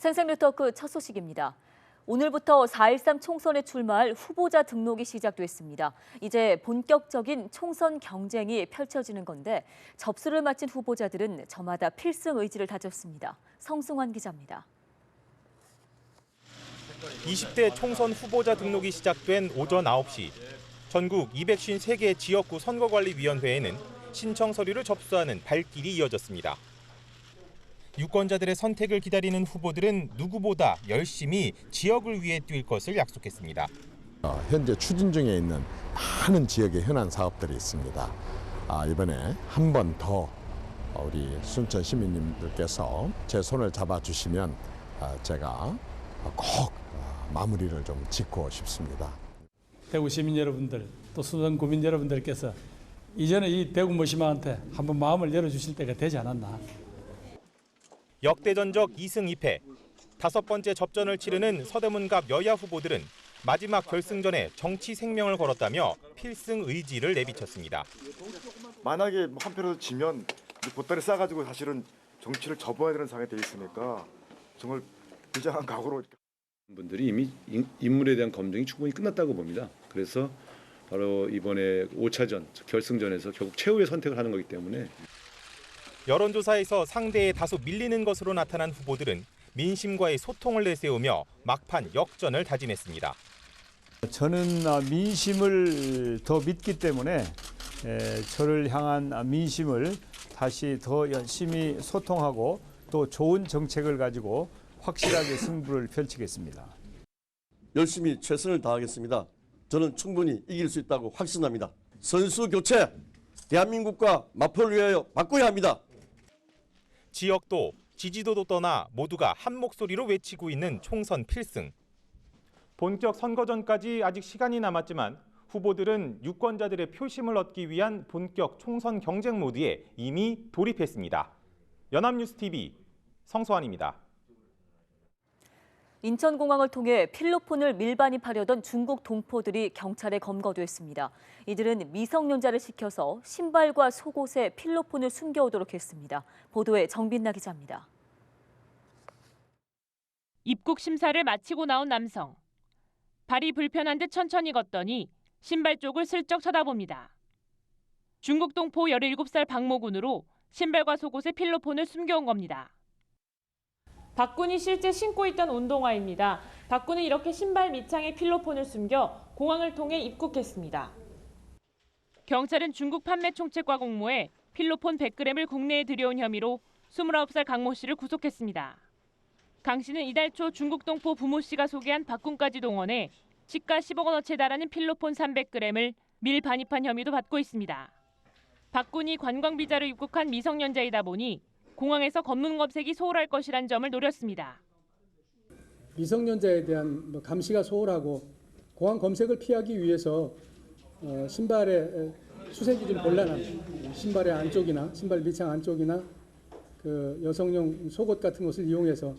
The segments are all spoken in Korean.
생생뉴토크 첫 소식입니다. 오늘부터 4.13 총선에 출마할 후보자 등록이 시작됐습니다. 이제 본격적인 총선 경쟁이 펼쳐지는 건데 접수를 마친 후보자들은 저마다 필승 의지를 다졌습니다. 성승환 기자입니다. 20대 총선 후보자 등록이 시작된 오전 9시. 전국 253개 지역구 선거관리위원회에는 신청 서류를 접수하는 발길이 이어졌습니다. 유권자들의 선택을 기다리는 후보들은 누구보다 열심히 지역을 위해 뛸 것을 약속했습니다. 현재 추진 중에 있는 많은 지역의 현안 사업들이 있습니다. 이번에 한 번 더 우리 순천 시민님들께서 제 손을 잡아주시면 제가 꼭 마무리를 좀 짓고 싶습니다. 대구 시민 여러분들, 또 순천 구민 여러분들께서 이제는 이 대구 모시마한테 한번 마음을 열어주실 때가 되지 않았나. 역대전적 2승 2패. 5번째 접전을 치르는 서대문갑 여야 후보들은 마지막 결승전에 정치 생명을 걸었다며 필승 의지를 내비쳤습니다. 만약에 한 표라도 지면 보따리 싸가지고 사실은 정치를 접어야 되는 상황이 돼 있으니까 정말 비장한 각오로. 분들이 이미 인물에 대한 검증이 충분히 끝났다고 봅니다. 그래서 바로 이번에 5차전 결승전에서 결국 최후의 선택을 하는 거기 때문에. 여론조사에서 상대에 다소 밀리는 것으로 나타난 후보들은 민심과의 소통을 내세우며 막판 역전을 다짐했습니다. 저는 민심을 더 믿기 때문에 저를 향한 민심을 다시 더 열심히 소통하고 또 좋은 정책을 가지고 확실하게 승부를 펼치겠습니다. 열심히 최선을 다하겠습니다. 저는 충분히 이길 수 있다고 확신합니다. 선수 교체, 대한민국과 마포를 위하여 바꿔야 합니다. 지역도 지지도도 떠나 모두가 한 목소리로 외치고 있는 총선 필승. 본격 선거 전까지 아직 시간이 남았지만 후보들은 유권자들의 표심을 얻기 위한 본격 총선 경쟁 모드에 이미 돌입했습니다. 연합뉴스TV 성수환입니다. 인천공항을 통해 필로폰을 밀반입하려던 중국 동포들이 경찰에 검거됐습니다. 이들은 미성년자를 시켜서 신발과 속옷에 필로폰을 숨겨오도록 했습니다. 보도에 정빈나 기자입니다. 입국 심사를 마치고 나온 남성. 발이 불편한 듯 천천히 걷더니 신발 쪽을 슬쩍 쳐다봅니다. 중국 동포 17살 박모군으로 신발과 속옷에 필로폰을 숨겨온 겁니다. 박군이 실제 신고 있던 운동화입니다. 박군은 이렇게 신발 밑창에 필로폰을 숨겨 공항을 통해 입국했습니다. 경찰은 중국 판매 총책과 공모해 필로폰 100g을 국내에 들여온 혐의로 29살 강모 씨를 구속했습니다. 강 씨는 이달 초 중국 동포 부모 씨가 소개한 박군까지 동원해 시가 10억 원어치에 달하는 필로폰 300g을 밀반입한 혐의도 받고 있습니다. 박군이 관광비자로 입국한 미성년자이다 보니 공항에서 검문 검색이 소홀할 것이란 점을 노렸습니다. 미성년자에 대한 감시가 소홀하고 공항 검색을 피하기 위해서 신발에 수색이 좀 곤란한 신발의 안쪽이나 신발 밑창 안쪽이나 그 여성용 속옷 같은 것을 이용해서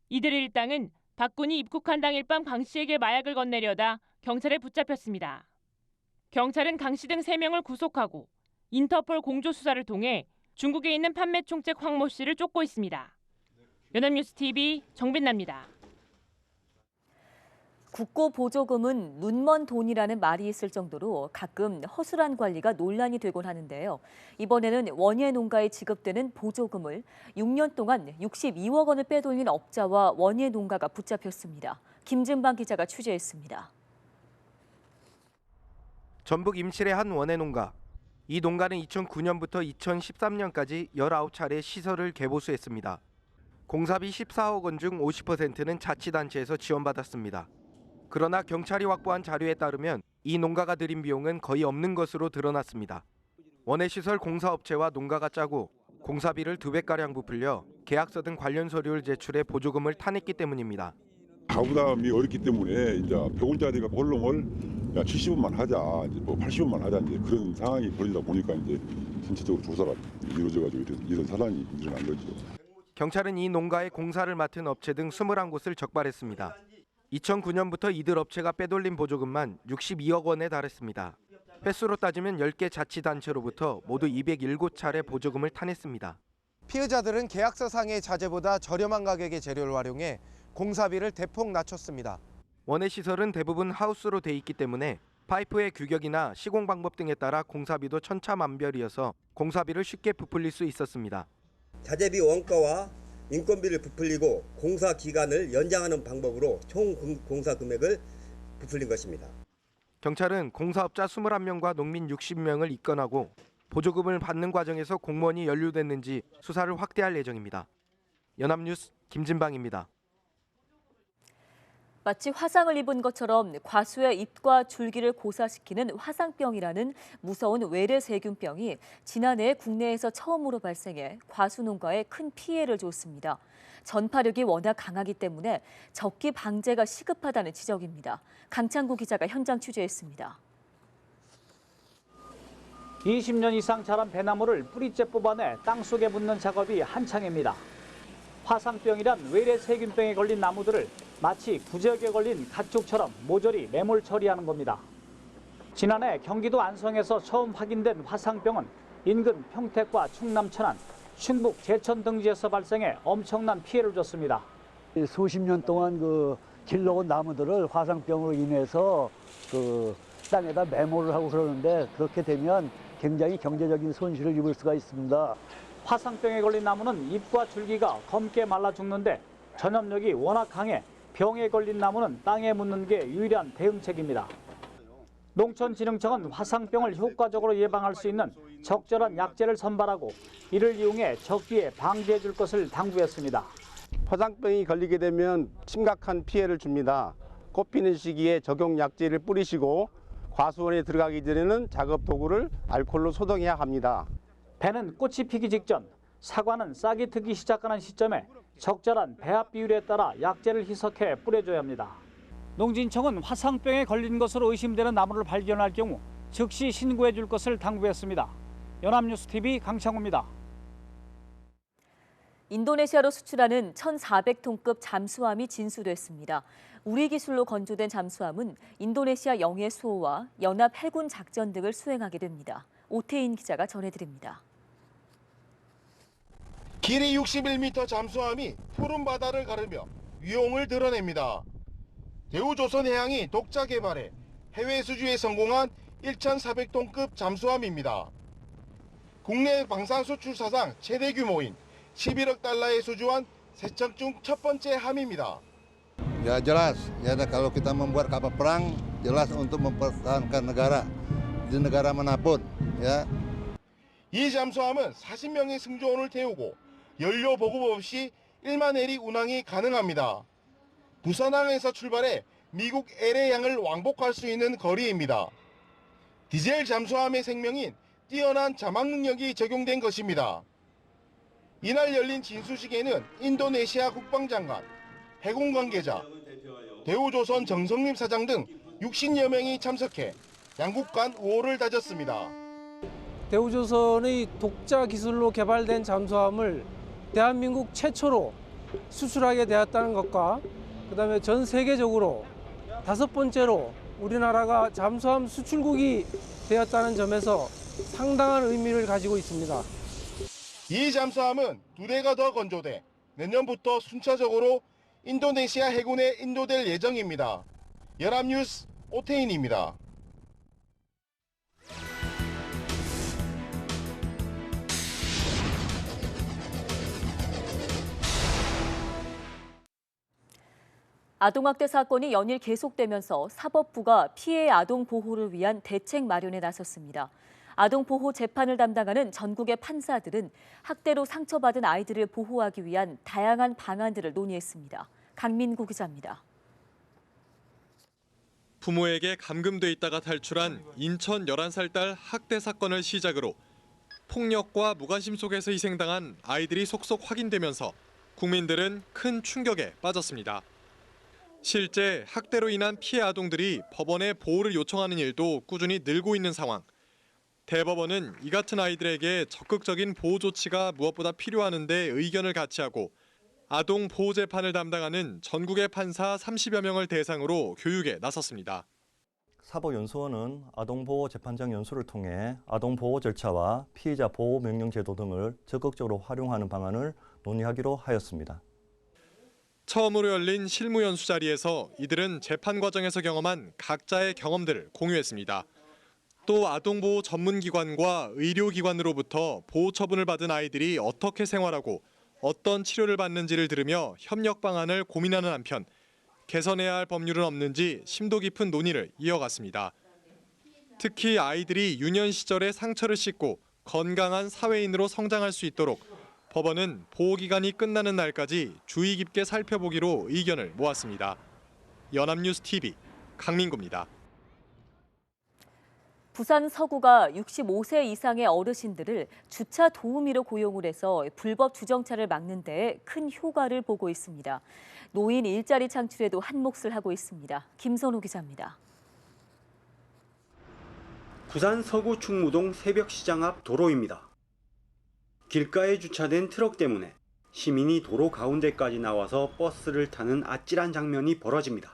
이들의 일당은 박군이 입국한 당일 밤 강 씨에게 마약을 건네려다 경찰에 붙잡혔습니다. 경찰은 강 씨 등 3명을 구속하고 인터폴 공조 수사를 통해 중국에 있는 판매 총책 황모 씨를 쫓고 있습니다. 연합뉴스TV 정빈나입니다. 국고 보조금은 눈먼 돈이라는 말이 있을 정도로 가끔 허술한 관리가 논란이 되곤 하는데요. 이번에는 원예 농가에 지급되는 보조금을 6년 동안 62억 원을 빼돌린 업자와 원예 농가가 붙잡혔습니다. 김진방 기자가 취재했습니다. 전북 임실의 한 원예 농가. 이 농가는 2009년부터 2013년까지 19차례 시설을 개보수했습니다. 공사비 14억 원 중 50%는 자치단체에서 지원받았습니다. 그러나 경찰이 확보한 자료에 따르면 이 농가가 들인 비용은 거의 없는 것으로 드러났습니다. 원예시설 공사업체와 농가가 짜고 공사비를 2배가량 부풀려 계약서 등 관련 서류를 제출해 보조금을 타냈기 때문입니다. 가부담이 어렵기 때문에 이제 100원짜리가 홀롱을 70원만 하자, 이제 뭐 80원만 하자 이제 그런 상황이 벌어지다 보니까 이제 전체적으로 조사가 이루어져가지고 이런 사단이 일어난 거죠. 경찰은 이 농가의 공사를 맡은 업체 등 21곳을 적발했습니다. 2009년부터 이들 업체가 빼돌린 보조금만 62억 원에 달했습니다. 횟수로 따지면 10개 자치단체로부터 모두 207차례 보조금을 타냈습니다. 피해자들은 계약서상의 자재보다 저렴한 가격의 재료를 활용해 공사비를 대폭 낮췄습니다. 원예 시설은 대부분 하우스로 돼 있기 때문에 파이프의 규격이나 시공 방법 등에 따라 공사비도 천차만별이어서 공사비를 쉽게 부풀릴 수 있었습니다. 자재비 원가와 인건비를 부풀리고 공사 기간을 연장하는 방법으로 총 공사 금액을 부풀린 것입니다. 경찰은 공사업자 21명과 농민 60명을 입건하고 보조금을 받는 과정에서 공무원이 연루됐는지 수사를 확대할 예정입니다. 연합뉴스 김진방입니다. 마치 화상을 입은 것처럼 과수의 잎과 줄기를 고사시키는 화상병이라는 무서운 외래 세균병이 지난해 국내에서 처음으로 발생해 과수 농가에 큰 피해를 줬습니다. 전파력이 워낙 강하기 때문에 적기 방제가 시급하다는 지적입니다. 강창구 기자가 현장 취재했습니다. 20년 이상 자란 배나무를 뿌리째 뽑아내 땅속에 묻는 작업이 한창입니다. 화상병이란 외래 세균병에 걸린 나무들을 마치 구제역에 걸린 가축처럼 모조리 매몰 처리하는 겁니다. 지난해 경기도 안성에서 처음 확인된 화상병은 인근 평택과 충남 천안, 충북 제천 등지에서 발생해 엄청난 피해를 줬습니다. 수십 년 동안 길러온 나무들을 화상병으로 인해서 땅에다 매몰을 하고 그러는데 그렇게 되면 굉장히 경제적인 손실을 입을 수가 있습니다. 화상병에 걸린 나무는 잎과 줄기가 검게 말라 죽는데 전염력이 워낙 강해 병에 걸린 나무는 땅에 묻는 게 유일한 대응책입니다. 농촌진흥청은 화상병을 효과적으로 예방할 수 있는 적절한 약재를 선발하고 이를 이용해 적기에 방지해 줄 것을 당부했습니다. 화상병이 걸리게 되면 심각한 피해를 줍니다. 꽃 피는 시기에 적용 약재를 뿌리시고 과수원에 들어가기 전에는 작업 도구를 알코올로 소독해야 합니다. 배는 꽃이 피기 직전, 사과는 싹이 트기 시작하는 시점에 적절한 배합 비율에 따라 약재를 희석해 뿌려줘야 합니다. 농진청은 화상병에 걸린 것으로 의심되는 나무를 발견할 경우 즉시 신고해 줄 것을 당부했습니다. 연합뉴스TV 강창호입니다. 인도네시아로 수출하는 1,400톤급 잠수함이 진수됐습니다. 우리 기술로 건조된 잠수함은 인도네시아 영해 수호와 연합 해군 작전 등을 수행하게 됩니다. 오태인 기자가 전해드립니다. 길이 61m 잠수함이 푸른 바다를 가르며 위용을 드러냅니다. 대우조선해양이 독자 개발해 해외 수주에 성공한 1,400톤급 잠수함입니다. 국내 방산 수출 사상 최대 규모인 11억 달러에 수주한 세척 중 첫 번째 함입니다. Ya jelas, ya kalau kita membuat kapal perang jelas untuk mempertahankan negara di negara manapun, ya. 이 잠수함은 40명의 승조원을 태우고 연료 보급 없이 1만 해리 운항이 가능합니다. 부산항에서 출발해 미국 LA항을 왕복할 수 있는 거리입니다. 디젤 잠수함의 생명인 뛰어난 자막 능력이 적용된 것입니다. 이날 열린 진수식에는 인도네시아 국방장관, 해군 관계자, 대우조선 정성림 사장 등 60여 명이 참석해 양국 간 우호를 다졌습니다. 대우조선의 독자 기술로 개발된 잠수함을 대한민국 최초로 수출하게 되었다는 것과 그다음에 전 세계적으로 5번째로 우리나라가 잠수함 수출국이 되었다는 점에서 상당한 의미를 가지고 있습니다. 이 잠수함은 2대가 더 건조돼 내년부터 순차적으로 인도네시아 해군에 인도될 예정입니다. 연합뉴스 오태인입니다. 아동학대 사건이 연일 계속되면서 사법부가 피해 아동 보호를 위한 대책 마련에 나섰습니다. 아동보호 재판을 담당하는 전국의 판사들은 학대로 상처받은 아이들을 보호하기 위한 다양한 방안들을 논의했습니다. 강민구 기자입니다. 부모에게 감금돼 있다가 탈출한 인천 11살 딸 학대 사건을 시작으로 폭력과 무관심 속에서 희생당한 아이들이 속속 확인되면서 국민들은 큰 충격에 빠졌습니다. 실제 학대로 인한 피해 아동들이 법원에 보호를 요청하는 일도 꾸준히 늘고 있는 상황. 대법원은 이 같은 아이들에게 적극적인 보호 조치가 무엇보다 필요하는데 의견을 같이 하고 아동 보호 재판을 담당하는 전국의 판사 30여 명을 대상으로 교육에 나섰습니다. 사법연수원은 아동보호재판장 연수를 통해 아동보호 절차와 피의자 보호명령제도 등을 적극적으로 활용하는 방안을 논의하기로 하였습니다. 처음으로 열린 실무연수 자리에서 이들은 재판 과정에서 경험한 각자의 경험들을 공유했습니다. 또 아동보호 전문기관과 의료기관으로부터 보호 처분을 받은 아이들이 어떻게 생활하고 어떤 치료를 받는지를 들으며 협력 방안을 고민하는 한편 개선해야 할 법률은 없는지 심도 깊은 논의를 이어갔습니다. 특히 아이들이 유년 시절의 상처를 씻고 건강한 사회인으로 성장할 수 있도록 법원은 보호기간이 끝나는 날까지 주의 깊게 살펴보기로 의견을 모았습니다. 연합뉴스 TV 강민구입니다. 부산 서구가 65세 이상의 어르신들을 주차 도우미로 고용을 해서 불법 주정차를 막는 데에 큰 효과를 보고 있습니다. 노인 일자리 창출에도 한몫을 하고 있습니다. 김선호 기자입니다. 부산 서구 충무동 새벽시장 앞 도로입니다. 길가에 주차된 트럭 때문에 시민이 도로 가운데까지 나와서 버스를 타는 아찔한 장면이 벌어집니다.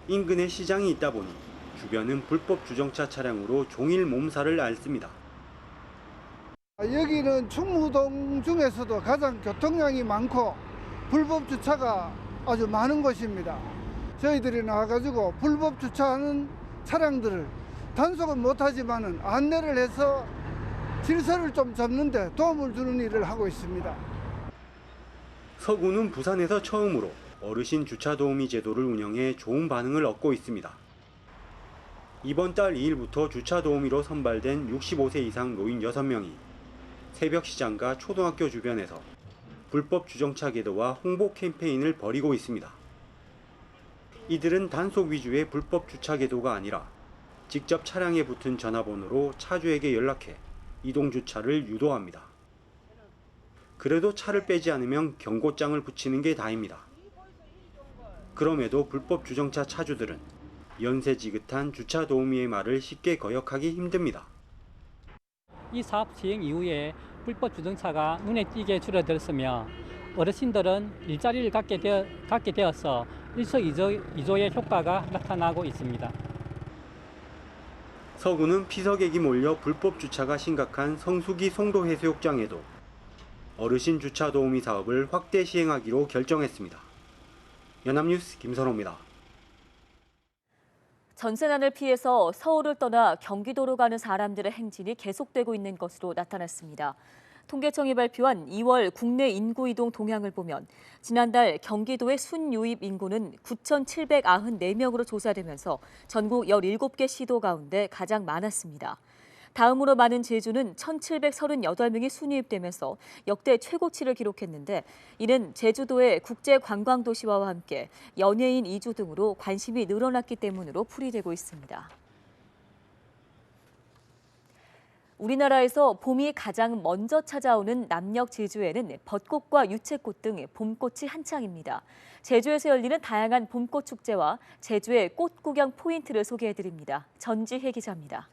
인근에 시장이 있다 보니 주변은 불법 주정차 차량으로 종일 몸살을 앓습니다. 여기는 충무동 중에서도 가장 교통량이 많고 불법 주차가 아주 많은 곳입니다. 저희들이 나와가지고 불법 주차하는 차량들을 단속은 못하지만 안내를 해서 질서를 좀 잡는 데 도움을 주는 일을 하고 있습니다. 서구는 부산에서 처음으로 어르신 주차 도우미 제도를 운영해 좋은 반응을 얻고 있습니다. 이번 달 2일부터 주차 도우미로 선발된 65세 이상 노인 6명이 새벽 시장과 초등학교 주변에서 불법 주정차 계도와 홍보 캠페인을 벌이고 있습니다. 이들은 단속 위주의 불법 주차 계도가 아니라 직접 차량에 붙은 전화번호로 차주에게 연락해 이동 주차를 유도합니다. 그래도 차를 빼지 않으면 경고장을 붙이는 게 다입니다. 그럼에도 불법 주정차 차주들은 연세 지긋한 주차 도우미의 말을 쉽게 거역하기 힘듭니다. 이 사업 시행 이후에 불법 주정차가 눈에 띄게 줄어들었으며 어르신들은 일자리를 갖게 되어서 일석이조의 효과가 나타나고 있습니다. 서구는 피서객이 몰려 불법 주차가 심각한 성수기 송도 해수욕장에도 어르신 주차 도우미 사업을 확대 시행하기로 결정했습니다. 연합뉴스 김선호입니다. 전세난을 피해서 서울을 떠나 경기도로 가는 사람들의 행진이 계속되고 있는 것으로 나타났습니다. 통계청이 발표한 2월 국내 인구 이동 동향을 보면 지난달 경기도의 순유입 인구는 9,794명으로 조사되면서 전국 17개 시도 가운데 가장 많았습니다. 다음으로 많은 제주는 1,738명이 순유입되면서 역대 최고치를 기록했는데 이는 제주도의 국제관광도시화와 함께 연예인 이주 등으로 관심이 늘어났기 때문으로 풀이되고 있습니다. 우리나라에서 봄이 가장 먼저 찾아오는 남녘 제주에는 벚꽃과 유채꽃 등 봄꽃이 한창입니다. 제주에서 열리는 다양한 봄꽃 축제와 제주의 꽃 구경 포인트를 소개해드립니다. 전지혜 기자입니다.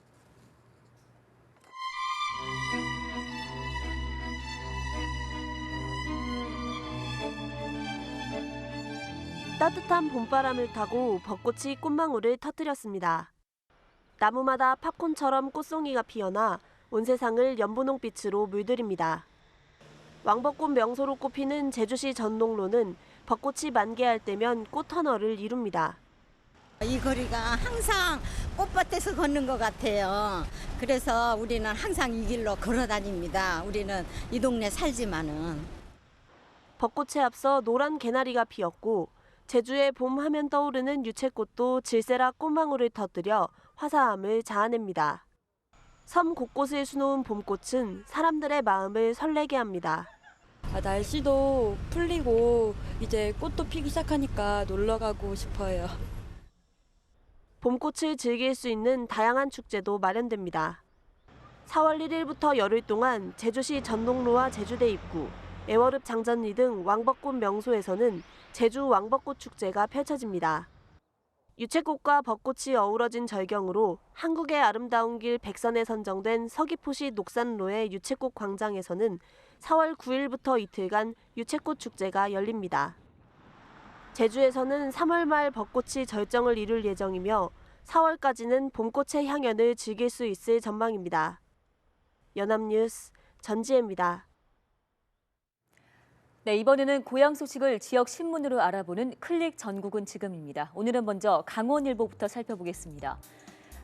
따뜻한 봄바람을 타고 벚꽃이 꽃망울을 터뜨렸습니다. 나무마다 팝콘처럼 꽃송이가 피어나 온 세상을 연분홍빛으로 물들입니다. 왕벚꽃 명소로 꼽히는 제주시 전농로는 벚꽃이 만개할 때면 꽃터널을 이룹니다. 이 거리가 항상 꽃밭에서 걷는 것 같아요. 그래서 우리는 항상 이 길로 걸어 다닙니다. 우리는 이 동네 살지만은. 벚꽃에 앞서 노란 개나리가 피었고 제주의 봄 하면 떠오르는 유채꽃도 질세라 꽃망울을 터뜨려 화사함을 자아냅니다. 섬 곳곳을 수놓은 봄꽃은 사람들의 마음을 설레게 합니다. 날씨도 풀리고 이제 꽃도 피기 시작하니까 놀러 가고 싶어요. 봄꽃을 즐길 수 있는 다양한 축제도 마련됩니다. 4월 1일부터 열흘 동안 제주시 전농로와 제주대 입구, 애월읍 장전리 등 왕벚꽃 명소에서는 제주 왕벚꽃 축제가 펼쳐집니다. 유채꽃과 벚꽃이 어우러진 절경으로 한국의 아름다운 길 100선에 선정된 서귀포시 녹산로의 유채꽃 광장에서는 4월 9일부터 이틀간 유채꽃 축제가 열립니다. 제주에서는 3월 말 벚꽃이 절정을 이룰 예정이며 4월까지는 봄꽃의 향연을 즐길 수 있을 전망입니다. 연합뉴스 전지혜입니다. 네, 이번에는 고향 소식을 지역 신문으로 알아보는 클릭 전국은 지금입니다. 오늘은 먼저 강원일보부터 살펴보겠습니다.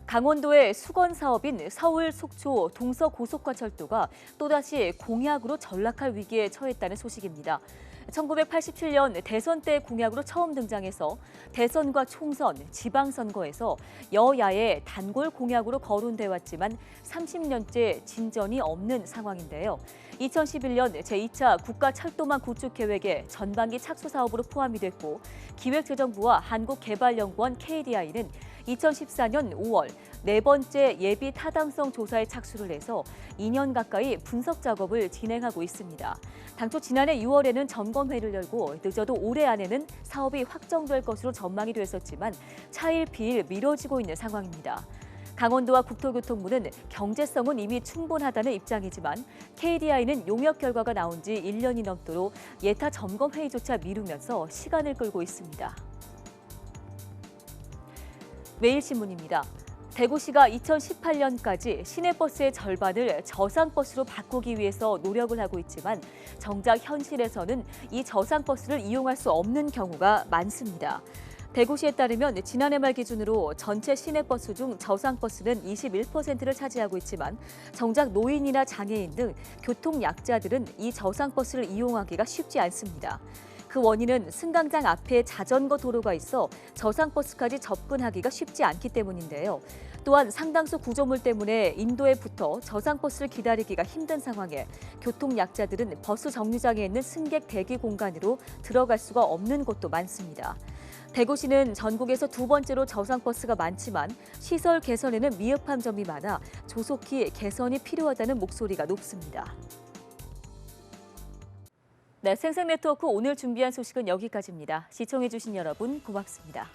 강원도의 수건 사업인 서울 속초 동서고속화철도가 또다시 공약으로 전락할 위기에 처했다는 소식입니다. 1987년 대선 때 공약으로 처음 등장해서 대선과 총선, 지방선거에서 여야의 단골 공약으로 거론돼 왔지만 30년째 진전이 없는 상황인데요. 2011년 제2차 국가철도망 구축 계획에 전반기 착수 사업으로 포함이 됐고 기획재정부와 한국개발연구원 KDI는 2014년 5월 네 번째 예비 타당성 조사에 착수를 해서 2년 가까이 분석 작업을 진행하고 있습니다. 당초 지난해 6월에는 점검회를 열고 늦어도 올해 안에는 사업이 확정될 것으로 전망이 됐었지만 차일피일 미뤄지고 있는 상황입니다. 강원도와 국토교통부는 경제성은 이미 충분하다는 입장이지만 KDI는 용역 결과가 나온 지 1년이 넘도록 예타 점검 회의조차 미루면서 시간을 끌고 있습니다. 매일신문입니다. 대구시가 2018년까지 시내버스의 절반을 저상버스로 바꾸기 위해서 노력을 하고 있지만 정작 현실에서는 이 저상버스를 이용할 수 없는 경우가 많습니다. 대구시에 따르면 지난해 말 기준으로 전체 시내버스 중 저상버스는 21%를 차지하고 있지만 정작 노인이나 장애인 등 교통약자들은 이 저상버스를 이용하기가 쉽지 않습니다. 그 원인은 승강장 앞에 자전거 도로가 있어 저상버스까지 접근하기가 쉽지 않기 때문인데요. 또한 상당수 구조물 때문에 인도에 붙어 저상버스를 기다리기가 힘든 상황에 교통약자들은 버스 정류장에 있는 승객 대기 공간으로 들어갈 수가 없는 곳도 많습니다. 대구시는 전국에서 두 번째로 저상버스가 많지만 시설 개선에는 미흡한 점이 많아 조속히 개선이 필요하다는 목소리가 높습니다. 네, 생생네트워크 오늘 준비한 소식은 여기까지입니다. 시청해주신 여러분 고맙습니다.